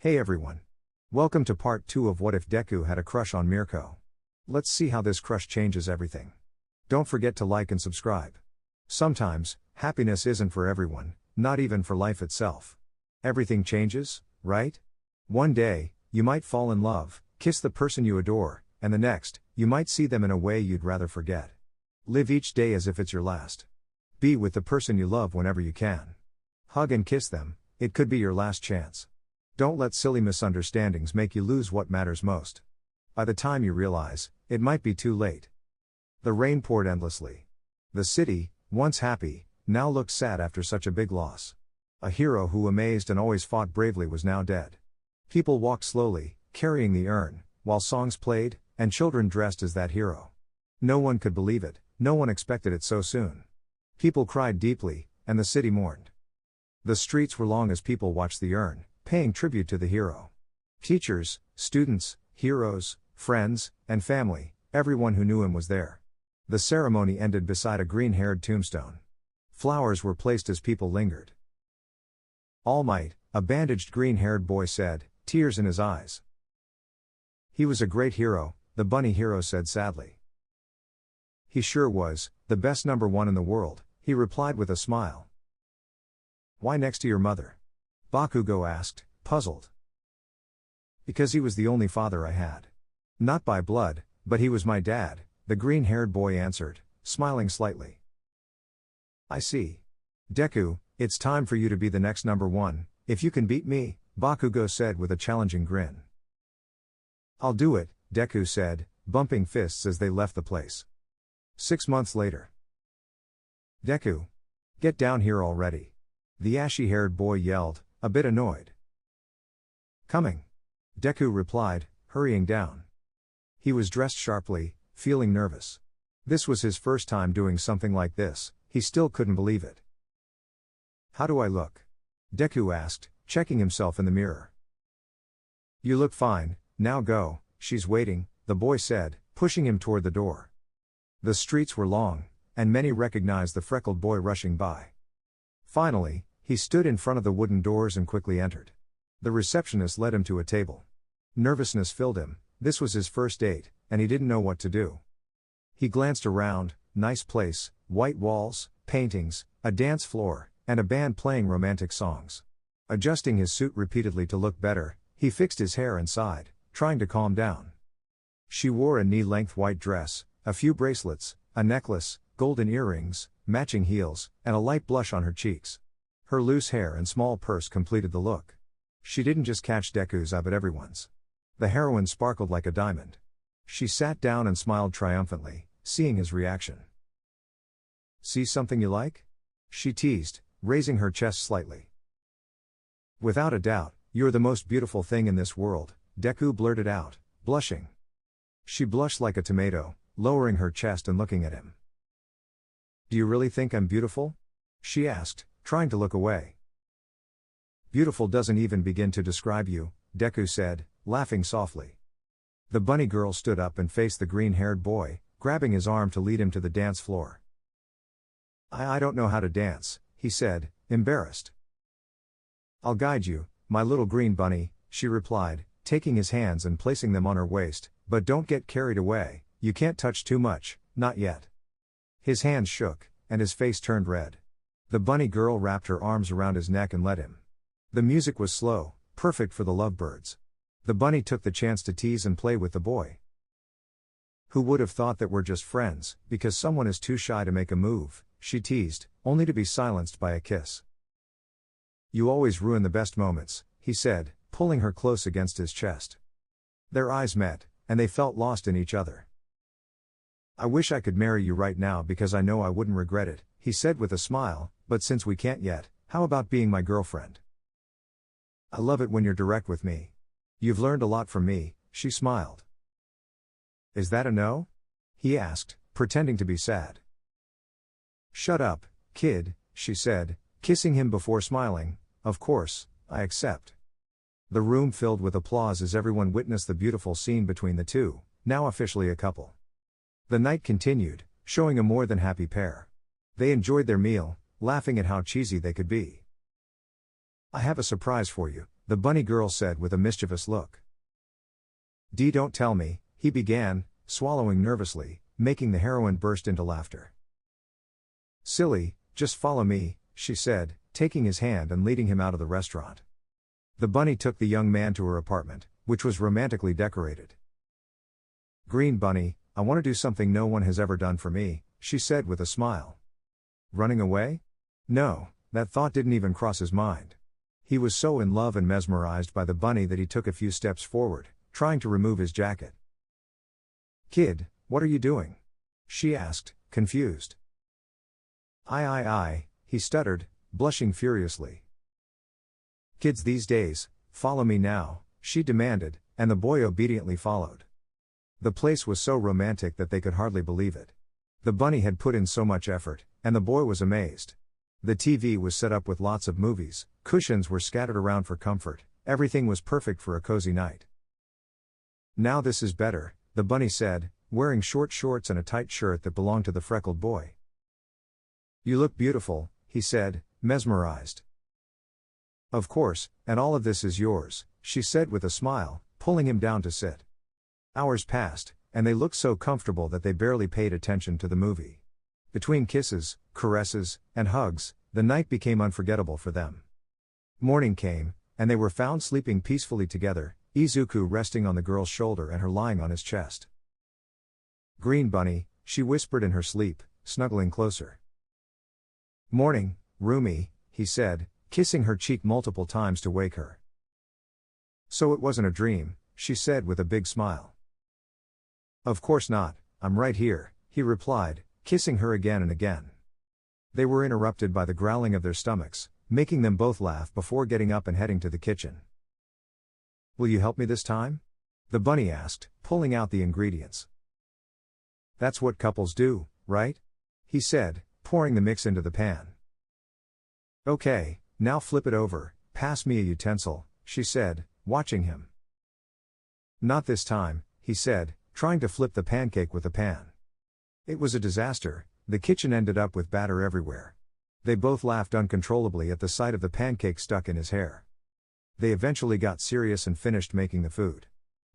Hey everyone. Welcome to part 2 of What If Deku Had a Crush on Mirko. Let's see how this crush changes everything. Don't forget to like and subscribe. Sometimes, happiness isn't for everyone, not even for life itself. Everything changes, right? One day, you might fall in love, kiss the person you adore, and the next, you might see them in a way you'd rather forget. Live each day as if it's your last. Be with the person you love whenever you can. Hug and kiss them, it could be your last chance. Don't let silly misunderstandings make you lose what matters most. By the time you realize, it might be too late. The rain poured endlessly. The city, once happy, now looked sad after such a big loss. A hero who amazed and always fought bravely was now dead. People walked slowly, carrying the urn, while songs played, and children dressed as that hero. No one could believe it, no one expected it so soon. People cried deeply, and the city mourned. The streets were long as people watched the urn, paying tribute to the hero. Teachers, students, heroes, friends, and family, everyone who knew him was there. The ceremony ended beside a green-haired tombstone. Flowers were placed as people lingered. All Might, a bandaged green-haired boy said, tears in his eyes. He was a great hero, the bunny hero said sadly. He sure was, the best number one in the world, he replied with a smile. Why next to your mother? Bakugo asked, puzzled. Because he was the only father I had. Not by blood, but he was my dad, the green-haired boy answered, smiling slightly. I see. Deku, it's time for you to be the next number one, if you can beat me, Bakugo said with a challenging grin. I'll do it, Deku said, bumping fists as they left the place. 6 months later. Deku. Get down here already. The ashy-haired boy yelled, a bit annoyed. Coming. Deku replied, hurrying down. He was dressed sharply, feeling nervous. This was his first time doing something like this, he still couldn't believe it. How do I look? Deku asked, checking himself in the mirror. You look fine, now go, she's waiting, the boy said, pushing him toward the door. The streets were long, and many recognized the freckled boy rushing by. Finally, he stood in front of the wooden doors and quickly entered. The receptionist led him to a table. Nervousness filled him, this was his first date, and he didn't know what to do. He glanced around, nice place, white walls, paintings, a dance floor, and a band playing romantic songs. Adjusting his suit repeatedly to look better, he fixed his hair and sighed, trying to calm down. She wore a knee-length white dress, a few bracelets, a necklace, golden earrings, matching heels, and a light blush on her cheeks. Her loose hair and small purse completed the look. She didn't just catch Deku's eye but everyone's. The heroine sparkled like a diamond. She sat down and smiled triumphantly, seeing his reaction. See something you like? She teased, raising her chest slightly. Without a doubt, you're the most beautiful thing in this world, Deku blurted out, blushing. She blushed like a tomato, lowering her chest and looking at him. Do you really think I'm beautiful? She asked, trying to look away. Beautiful doesn't even begin to describe you, Deku said, laughing softly. The bunny girl stood up and faced the green-haired boy, grabbing his arm to lead him to the dance floor. I don't know how to dance, he said, embarrassed. I'll guide you, my little green bunny, she replied, taking his hands and placing them on her waist, but don't get carried away, you can't touch too much, not yet. His hands shook, and his face turned red. The bunny girl wrapped her arms around his neck and led him. The music was slow, perfect for the lovebirds. The bunny took the chance to tease and play with the boy. Who would have thought that we're just friends, because someone is too shy to make a move, she teased, only to be silenced by a kiss. You always ruin the best moments, he said, pulling her close against his chest. Their eyes met, and they felt lost in each other. I wish I could marry you right now because I know I wouldn't regret it, he said with a smile, but since we can't yet, how about being my girlfriend? I love it when you're direct with me. You've learned a lot from me, she smiled. Is that a no? He asked, pretending to be sad. Shut up, kid, she said, kissing him before smiling, of course, I accept. The room filled with applause as everyone witnessed the beautiful scene between the two, now officially a couple. The night continued, showing a more than happy pair. They enjoyed their meal, laughing at how cheesy they could be. I have a surprise for you, the bunny girl said with a mischievous look. Don't tell me, he began, swallowing nervously, making the heroine burst into laughter. Silly, just follow me, she said, taking his hand and leading him out of the restaurant. The bunny took the young man to her apartment, which was romantically decorated. Green Bunny, I want to do something no one has ever done for me, she said with a smile. Running away? No, that thought didn't even cross his mind. He was so in love and mesmerized by the bunny that he took a few steps forward, trying to remove his jacket. Kid, what are you doing? She asked, confused. I, he stuttered, blushing furiously. Kids these days, follow me now, she demanded, and the boy obediently followed. The place was so romantic that they could hardly believe it. The bunny had put in so much effort, and the boy was amazed. The TV was set up with lots of movies, cushions were scattered around for comfort, everything was perfect for a cozy night. Now this is better, the bunny said, wearing short shorts and a tight shirt that belonged to the freckled boy. You look beautiful, he said, mesmerized. Of course, and all of this is yours, she said with a smile, pulling him down to sit. Hours passed, and they looked so comfortable that they barely paid attention to the movie. Between kisses, caresses, and hugs, the night became unforgettable for them. Morning came, and they were found sleeping peacefully together, Izuku resting on the girl's shoulder and her lying on his chest. Green Bunny, she whispered in her sleep, snuggling closer. Morning, Rumi, he said, kissing her cheek multiple times to wake her. So it wasn't a dream, she said with a big smile. Of course not, I'm right here, he replied, kissing her again and again. They were interrupted by the growling of their stomachs, making them both laugh before getting up and heading to the kitchen. Will you help me this time? The bunny asked, pulling out the ingredients. That's what couples do, right? He said, pouring the mix into the pan. Okay, now flip it over, pass me a utensil, she said, watching him. Not this time, he said, trying to flip the pancake with the pan. It was a disaster, the kitchen ended up with batter everywhere. They both laughed uncontrollably at the sight of the pancake stuck in his hair. They eventually got serious and finished making the food.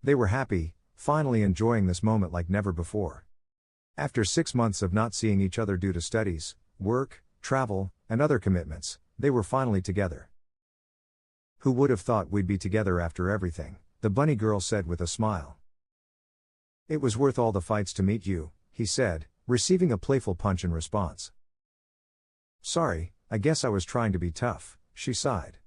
They were happy, finally enjoying this moment like never before. After 6 months of not seeing each other due to studies, work, travel, and other commitments, they were finally together. Who would have thought we'd be together after everything, the bunny girl said with a smile. It was worth all the fights to meet you, he said, receiving a playful punch in response. Sorry, I guess I was trying to be tough, she sighed.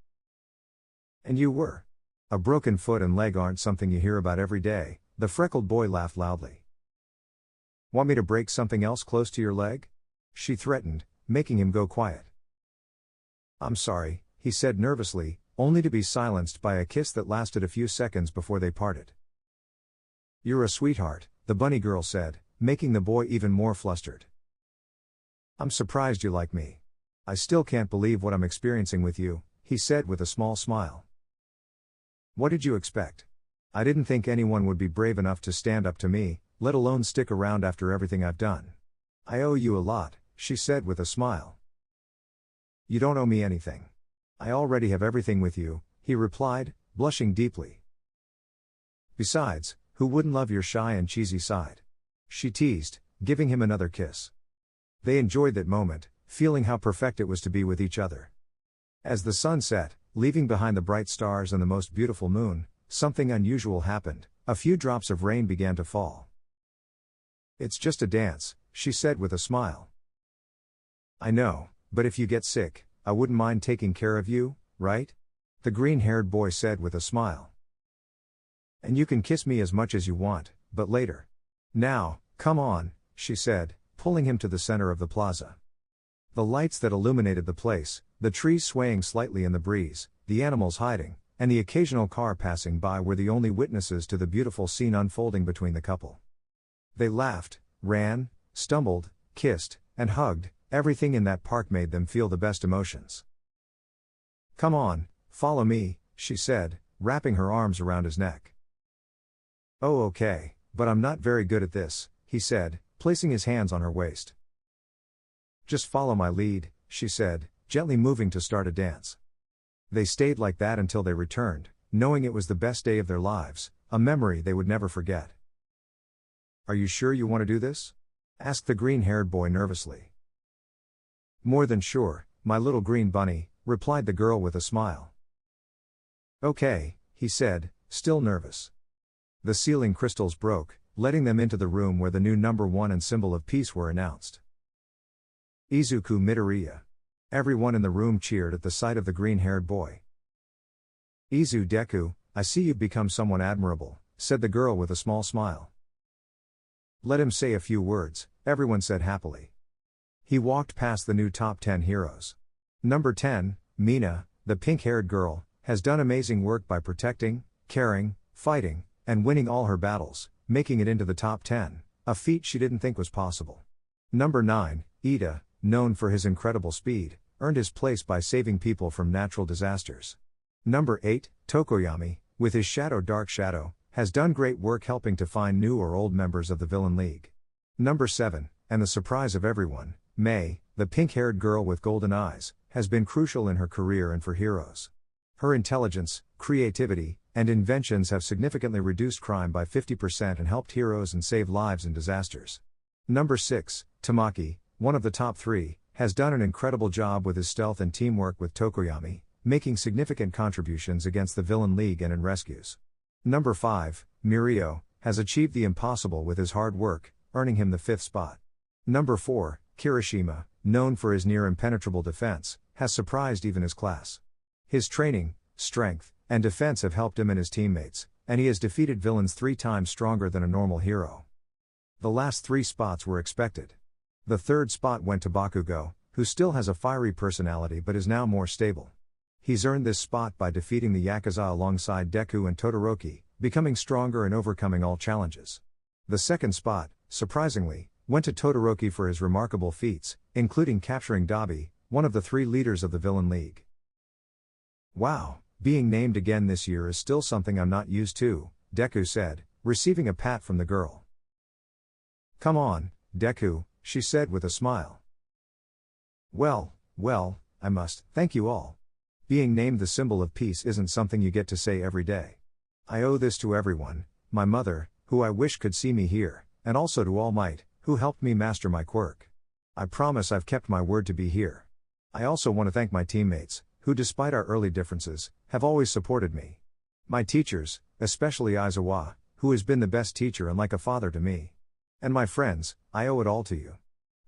And you were. A broken foot and leg aren't something you hear about every day, the freckled boy laughed loudly. Want me to break something else close to your leg? She threatened, making him go quiet. I'm sorry, he said nervously, only to be silenced by a kiss that lasted a few seconds before they parted. You're a sweetheart, the bunny girl said, making the boy even more flustered. I'm surprised you like me. I still can't believe what I'm experiencing with you, he said with a small smile. What did you expect? I didn't think anyone would be brave enough to stand up to me, let alone stick around after everything I've done. I owe you a lot, she said with a smile. You don't owe me anything. I already have everything with you, he replied, blushing deeply. Besides, who wouldn't love your shy and cheesy side? She teased, giving him another kiss. They enjoyed that moment, feeling how perfect it was to be with each other. As the sun set, leaving behind the bright stars and the most beautiful moon, something unusual happened, a few drops of rain began to fall. It's just a dance, she said with a smile. I know, but if you get sick, I wouldn't mind taking care of you, right? The green-haired boy said with a smile. And you can kiss me as much as you want, but later. Now, come on, she said, pulling him to the center of the plaza. The lights that illuminated the place, the trees swaying slightly in the breeze, the animals hiding, and the occasional car passing by were the only witnesses to the beautiful scene unfolding between the couple. They laughed, ran, stumbled, kissed, and hugged, everything in that park made them feel the best emotions. Come on, follow me, she said, wrapping her arms around his neck. Oh okay, but I'm not very good at this, he said, placing his hands on her waist. Just follow my lead, she said, gently moving to start a dance. They stayed like that until they returned, knowing it was the best day of their lives, a memory they would never forget. "Are you sure you want to do this?" asked the green-haired boy nervously. "More than sure, my little green bunny," replied the girl with a smile. "Okay," he said, still nervous. The ceiling crystals broke, letting them into the room where the new number 1 and symbol of peace were announced. Izuku Midoriya. Everyone in the room cheered at the sight of the green-haired boy. "Izu Deku, I see you've become someone admirable," said the girl with a small smile. "Let him say a few words," everyone said happily. He walked past the new top 10 heroes. Number 10, Mina, the pink-haired girl, has done amazing work by protecting, caring, fighting, and winning all her battles, making it into the top 10, a feat she didn't think was possible. Number 9, Ida, known for his incredible speed, earned his place by saving people from natural disasters. Number 8, Tokoyami, with his shadow Dark Shadow, has done great work helping to find new or old members of the Villain League. Number 7, and the surprise of everyone, Mei, the pink-haired girl with golden eyes, has been crucial in her career and for heroes. Her intelligence, creativity, and inventions have significantly reduced crime by 50% and helped heroes and save lives in disasters. Number 6, Tamaki, one of the top 3, has done an incredible job with his stealth and teamwork with Tokoyami, making significant contributions against the Villain League and in rescues. Number 5, Mirko, has achieved the impossible with his hard work, earning him the 5th spot. Number 4, Kirishima, known for his near-impenetrable defense, has surprised even his class. His training, strength, and defense have helped him and his teammates, and he has defeated villains 3 times stronger than a normal hero. The last 3 spots were expected. The 3rd spot went to Bakugo, who still has a fiery personality but is now more stable. He's earned this spot by defeating the Yakuza alongside Deku and Todoroki, becoming stronger and overcoming all challenges. The 2nd spot, surprisingly, went to Todoroki for his remarkable feats, including capturing Dabi, one of the 3 leaders of the Villain League. "Wow, being named again this year is still something I'm not used to," Deku said, receiving a pat from the girl. "Come on, Deku," she said with a smile. Well, I must thank you all. Being named the symbol of peace isn't something you get to say every day. I owe this to everyone, my mother, who I wish could see me here, and also to All Might, who helped me master my quirk. I promise I've kept my word to be here. I also want to thank my teammates, who despite our early differences, have always supported me. My teachers, especially Aizawa, who has been the best teacher and like a father to me. And my friends, I owe it all to you.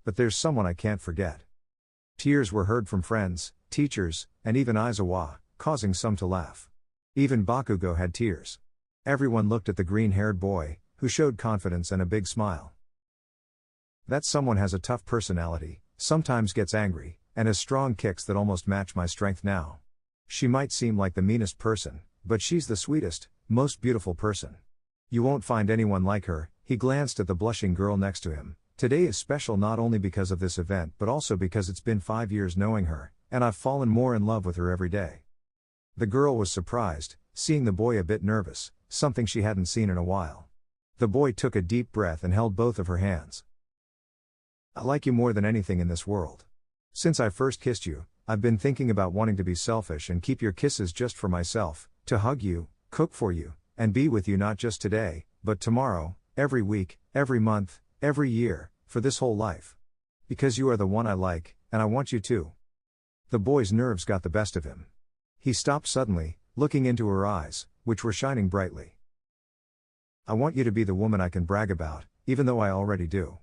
But there's someone I can't forget." Tears were heard from friends, teachers, and even Aizawa, causing some to laugh. Even Bakugo had tears. Everyone looked at the green-haired boy, who showed confidence and a big smile. "That someone has a tough personality, sometimes gets angry, and has strong kicks that almost match my strength now. She might seem like the meanest person, but she's the sweetest, most beautiful person. You won't find anyone like her." He glanced at the blushing girl next to him. "Today is special not only because of this event but also because it's been 5 years knowing her, and I've fallen more in love with her every day." The girl was surprised, seeing the boy a bit nervous, something she hadn't seen in a while. The boy took a deep breath and held both of her hands. "I like you more than anything in this world. Since I first kissed you, I've been thinking about wanting to be selfish and keep your kisses just for myself, to hug you, cook for you, and be with you not just today, but tomorrow, every week, every month, every year, for this whole life. Because you are the one I like, and I want you too." The boy's nerves got the best of him. He stopped suddenly, looking into her eyes, which were shining brightly. "I want you to be the woman I can brag about, even though I already do.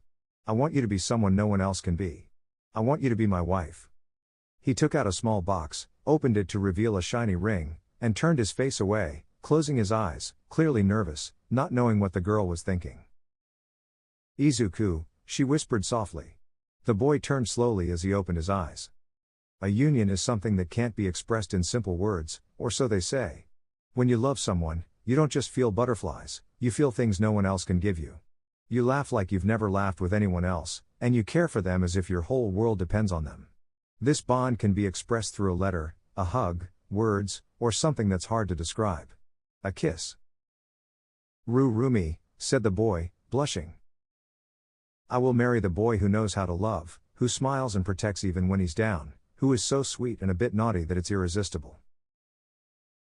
I want you to be someone no one else can be. I want you to be my wife." He took out a small box, opened it to reveal a shiny ring, and turned his face away, closing his eyes, clearly nervous, not knowing what the girl was thinking. "Izuku," she whispered softly. The boy turned slowly as he opened his eyes. A union is something that can't be expressed in simple words, or so they say. When you love someone, you don't just feel butterflies, you feel things no one else can give you. You laugh like you've never laughed with anyone else, and you care for them as if your whole world depends on them. This bond can be expressed through a letter, a hug, words, or something that's hard to describe. A kiss. "Rumi," said the boy, blushing. "I will marry the boy who knows how to love, who smiles and protects even when he's down, who is so sweet and a bit naughty that it's irresistible."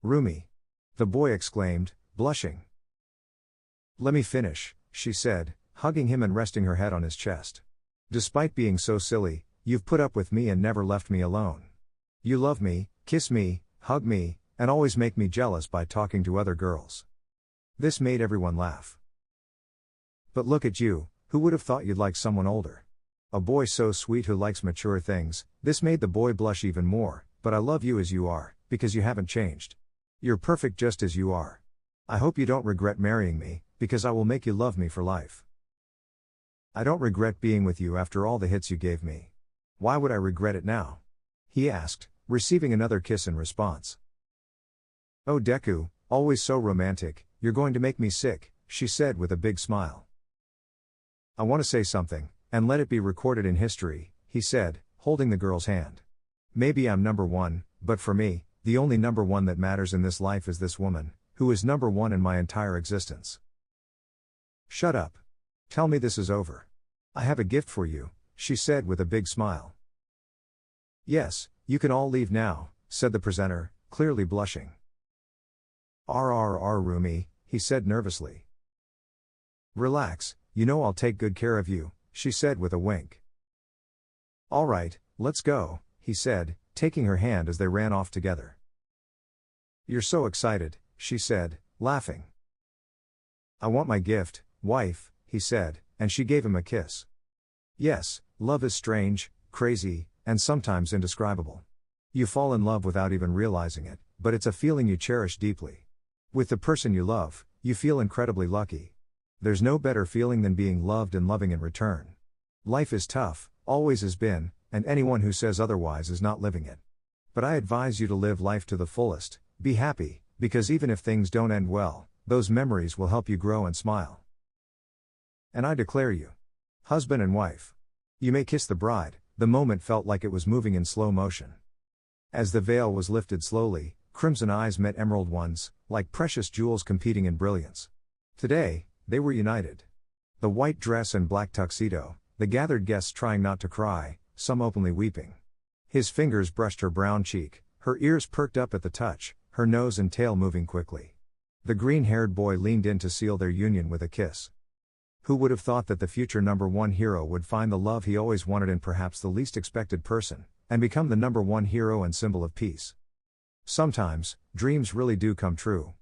Rumi. The boy exclaimed, blushing. Let me finish, she said, hugging him and resting her head on his chest. Despite being so silly, you've put up with me and never left me alone. You love me, kiss me, hug me, and always make me jealous by talking to other girls. This made everyone laugh. But look at you, who would have thought you'd like someone older? A boy so sweet who likes mature things. This made the boy blush even more, but I love you as you are, because you haven't changed. You're perfect just as you are. I hope you don't regret marrying me, because I will make you love me for life. I don't regret being with you after all the hits you gave me. Why would I regret it now? He asked, receiving another kiss in response. Oh Deku, always so romantic, you're going to make me sick, she said with a big smile. I want to say something, and let it be recorded in history, he said, holding the girl's hand. Maybe I'm number one, but for me, the only number one that matters in this life is this woman, who is number one in my entire existence. Shut up. Tell me this is over. I have a gift for you, she said with a big smile. Yes, you can all leave now, said the presenter, clearly blushing. RRR Rumi, he said nervously. Relax, you know I'll take good care of you, she said with a wink. All right, let's go, he said, taking her hand as they ran off together. You're so excited, she said, laughing. I want my gift, wife, he said, and she gave him a kiss. Yes, love is strange, crazy, and sometimes indescribable. You fall in love without even realizing it, but it's a feeling you cherish deeply. With the person you love, you feel incredibly lucky. There's no better feeling than being loved and loving in return. Life is tough, always has been, and anyone who says otherwise is not living it. But I advise you to live life to the fullest, be happy, because even if things don't end well, those memories will help you grow and smile. And I declare you husband and wife. You may kiss the bride. The moment felt like it was moving in slow motion. As the veil was lifted slowly, crimson eyes met emerald ones, like precious jewels competing in brilliance. Today, they were united. The white dress and black tuxedo, the gathered guests trying not to cry, some openly weeping. His fingers brushed her brown cheek, her ears perked up at the touch, her nose and tail moving quickly. The green-haired boy leaned in to seal their union with a kiss. Who would have thought that the future number one hero would find the love he always wanted in perhaps the least expected person, and become the number one hero and symbol of peace? Sometimes, dreams really do come true.